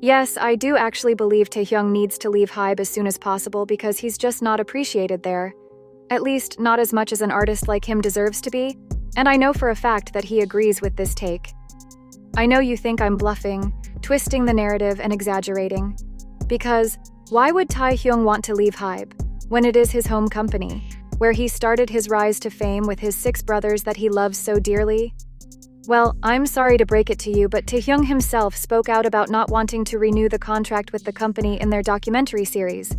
Yes, I do actually believe Taehyung needs to leave Hybe as soon as possible because he's just not appreciated there. At least, not as much as an artist like him deserves to be, and I know for a fact that he agrees with this take. I know you think I'm bluffing, twisting the narrative and exaggerating. Because, why would Taehyung want to leave Hybe, when it is his home company, where he started his rise to fame with his 6 brothers that he loves so dearly? Well, I'm sorry to break it to you, but Taehyung himself spoke out about not wanting to renew the contract with the company in their documentary series,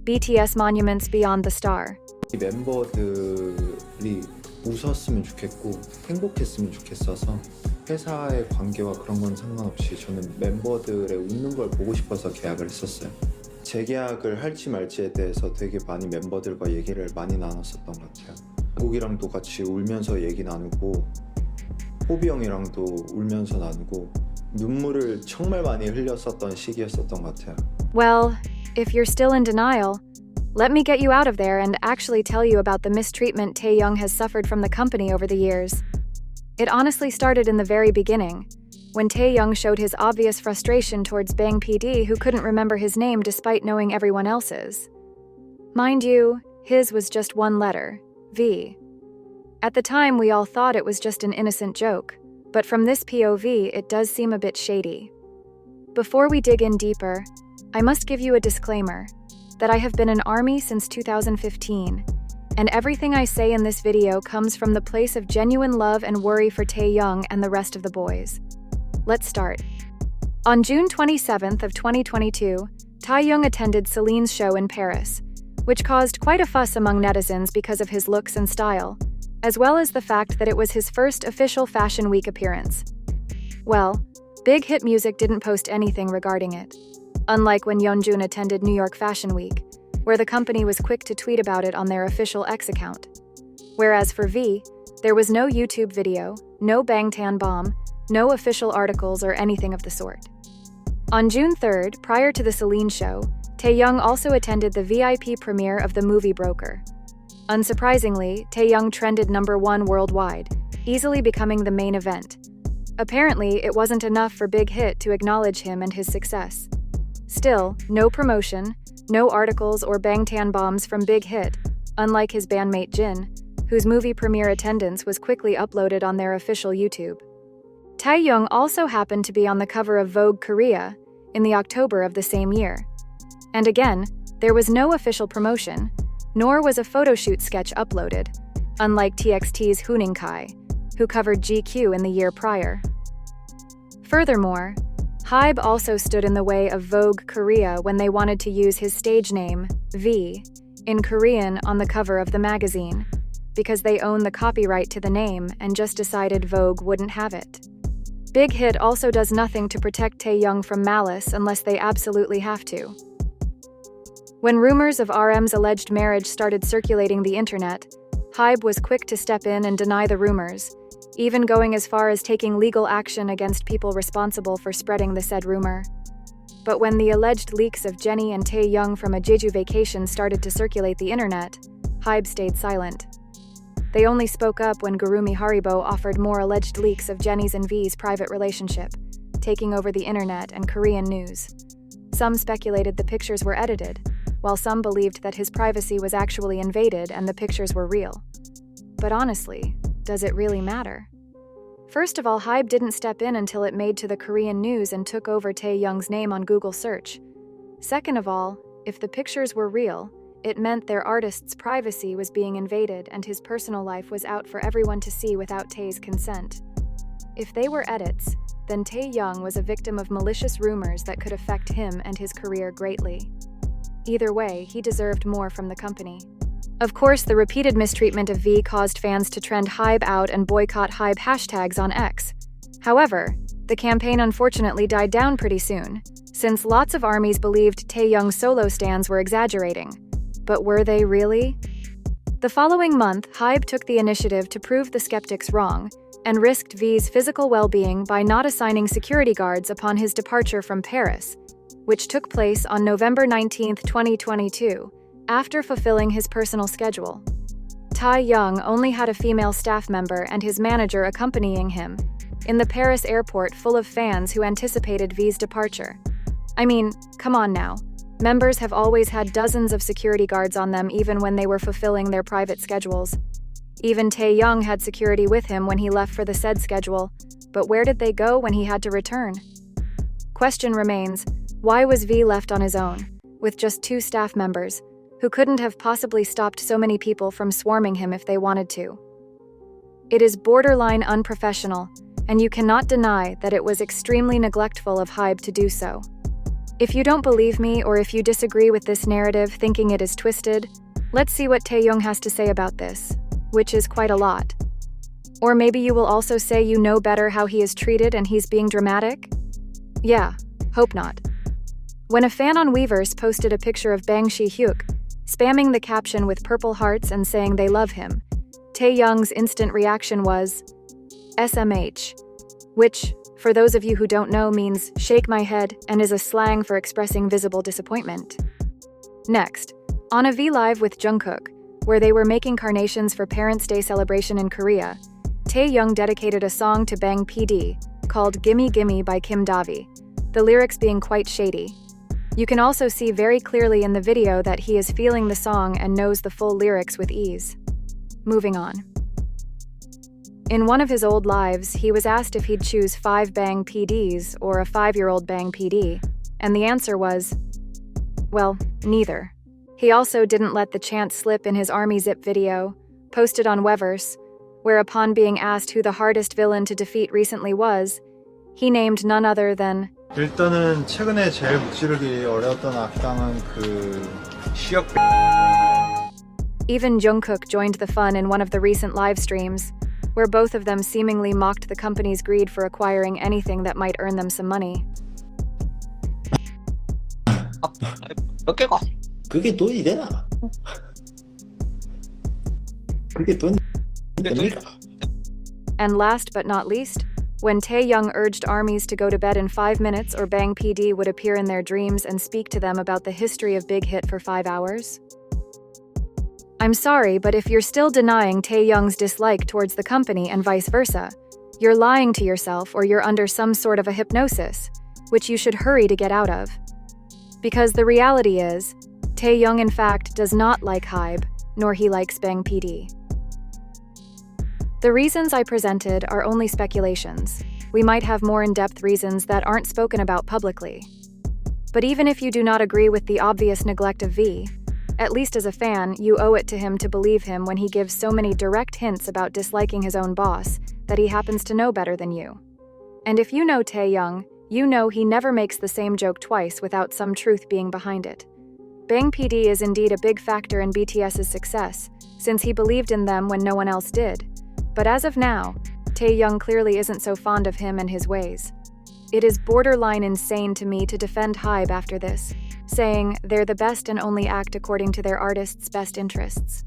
BTS Monuments Beyond the Star. 이 멤버들이 웃었으면 좋겠고 행복했으면 좋겠어서 회사의 관계와 그런 건 상관없이 저는 멤버들의 웃는 걸 보고 싶어서 계약을 했었어요. 재계약을 할지 말지에 대해서 되게 많이 멤버들과 얘기를 많이 나눴었던 것 같아요. 곡이랑도 같이 울면서 얘기 나누고 호비 형이랑도 울면서 나누고 눈물을 정말 많이 흘렸었던 시기였었던 것 같아요. Well, if you're still in denial, let me get you out of there and actually tell you about the mistreatment Taehyung has suffered from the company over the years. It honestly started in the very beginning, when Taehyung showed his obvious frustration towards Bang PD, who couldn't remember his name despite knowing everyone else's. Mind you, his was just one letter, V. At the time, we all thought it was just an innocent joke, but from this POV, it does seem a bit shady. Before we dig in deeper, I must give you a disclaimer that I have been an ARMY since 2015, and everything I say in this video comes from the place of genuine love and worry for Taehyung and the rest of the boys. Let's start. On June 27th of 2022, Taehyung attended Celine's show in Paris, which caused quite a fuss among netizens because of his looks and style, as well as the fact that it was his first official Fashion Week appearance. Well, Big Hit Music didn't post anything regarding it, unlike when Yeonjun attended New York Fashion Week, where the company was quick to tweet about it on their official X account. Whereas for V, there was no YouTube video, no Bangtan bomb, no official articles or anything of the sort. On June 3rd, prior to the Celine show, Taehyung also attended the VIP premiere of the movie Broker. Unsurprisingly, Taehyung trended #1 worldwide, easily becoming the main event. Apparently, it wasn't enough for Big Hit to acknowledge him and his success. Still, no promotion, no articles or Bangtan bombs from Big Hit, unlike his bandmate Jin, whose movie premiere attendance was quickly uploaded on their official YouTube. Taehyung also happened to be on the cover of Vogue Korea in the October of the same year. And again, there was no official promotion, nor was a photoshoot sketch uploaded, unlike TXT's Hooning Kai, who covered GQ in the year prior. Furthermore, Hybe also stood in the way of Vogue Korea when they wanted to use his stage name, V, in Korean on the cover of the magazine, because they own the copyright to the name and just decided Vogue wouldn't have it. Big Hit also does nothing to protect Taehyung from malice unless they absolutely have to. When rumors of RM's alleged marriage started circulating the internet, Hybe was quick to step in and deny the rumors, even going as far as taking legal action against people responsible for spreading the said rumor. But when the alleged leaks of Jennie and Taehyung from a Jeju vacation started to circulate the internet, Hybe stayed silent. They only spoke up when Gurumi Haribo offered more alleged leaks of Jennie's and V's private relationship, taking over the internet and Korean news. Some speculated the pictures were edited, while some believed that his privacy was actually invaded and the pictures were real. But honestly, does it really matter? First of all, Hybe didn't step in until it made to the Korean news and took over Taehyung's name on Google search. Second of all, if the pictures were real, it meant their artist's privacy was being invaded and his personal life was out for everyone to see without Tae's consent. If they were edits, then Taehyung was a victim of malicious rumors that could affect him and his career greatly. Either way, he deserved more from the company. Of course, the repeated mistreatment of V caused fans to trend Hybe out and boycott Hybe hashtags on X. However, the campaign unfortunately died down pretty soon, since lots of ARMYs believed Taehyung's solo stans were exaggerating. But were they really? The following month, Hybe took the initiative to prove the skeptics wrong and risked V's physical well-being by not assigning security guards upon his departure from Paris, which took place on November 19, 2022, after fulfilling his personal schedule. Taehyung only had a female staff member and his manager accompanying him, in the Paris airport full of fans who anticipated V's departure. I mean, come on now. Members have always had dozens of security guards on them even when they were fulfilling their private schedules. Even Taehyung had security with him when he left for the said schedule, but where did they go when he had to return? Question remains, why was V left on his own, with just 2 staff members, who couldn't have possibly stopped so many people from swarming him if they wanted to? It is borderline unprofessional, and you cannot deny that it was extremely neglectful of Hybe to do so. If you don't believe me or if you disagree with this narrative thinking it is twisted, let's see what Taehyung has to say about this, which is quite a lot. Or maybe you will also say you know better how he is treated and he's being dramatic? Yeah, hope not. When a fan on Weverse posted a picture of Bang Si-hyuk, spamming the caption with purple hearts and saying they love him, Taehyung's instant reaction was SMH, which, for those of you who don't know, means shake my head and is a slang for expressing visible disappointment. Next, on a V Live with Jungkook, where they were making carnations for Parents' Day celebration in Korea, Taehyung dedicated a song to Bang PD called Gimme Gimme by Kim Davi, the lyrics being quite shady. You can also see very clearly in the video that he is feeling the song and knows the full lyrics with ease. Moving on. In one of his old lives, he was asked if he'd choose 5 Bang PDs or a 5-year-old Bang PD, and the answer was, well, neither. He also didn't let the chance slip in his Army Zip video, posted on Weverse, where upon being asked who the hardest villain to defeat recently was, he named none other than 일단은 최근에 제일 무찌르기 어려웠던 악당은 시역. Even Jungkook joined the fun in one of the recent live streams, where both of them seemingly mocked the company's greed for acquiring anything that might earn them some money. 그게 돈이 되나? 그게 돈이 됩니까? And last but not least, when Taehyung urged armies to go to bed in 5 minutes or Bang PD would appear in their dreams and speak to them about the history of Big Hit for 5 hours? I'm sorry, but if you're still denying Taehyung's dislike towards the company and vice versa, you're lying to yourself or you're under some sort of a hypnosis, which you should hurry to get out of. Because the reality is, Taehyung in fact does not like Hybe, nor he likes Bang PD. The reasons I presented are only speculations. We might have more in-depth reasons that aren't spoken about publicly. But even if you do not agree with the obvious neglect of V, at least as a fan, you owe it to him to believe him when he gives so many direct hints about disliking his own boss that he happens to know better than you. And if you know Taehyung, you know he never makes the same joke twice without some truth being behind it. Bang PD is indeed a big factor in BTS's success, since he believed in them when no one else did. But as of now, Taehyung clearly isn't so fond of him and his ways. It is borderline insane to me to defend Hybe after this, saying they're the best and only act according to their artists' best interests.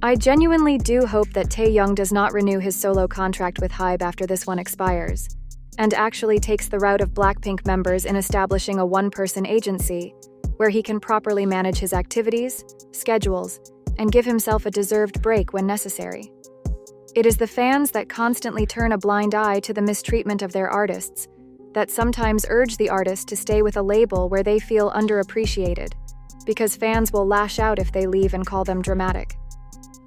I genuinely do hope that Taehyung does not renew his solo contract with Hybe after this one expires, and actually takes the route of Blackpink members in establishing a one-person agency, where he can properly manage his activities, schedules, and give himself a deserved break when necessary. It is the fans that constantly turn a blind eye to the mistreatment of their artists, that sometimes urge the artist to stay with a label where they feel underappreciated, because fans will lash out if they leave and call them dramatic.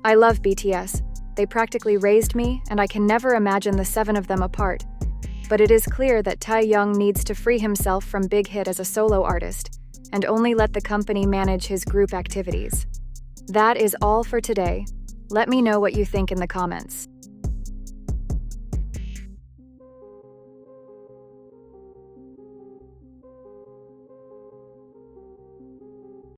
I love BTS. They practically raised me, and I can never imagine the 7 of them apart. But it is clear that Taehyung needs to free himself from Big Hit as a solo artist, and only let the company manage his group activities. That is all for today. Let me know what you think in the comments.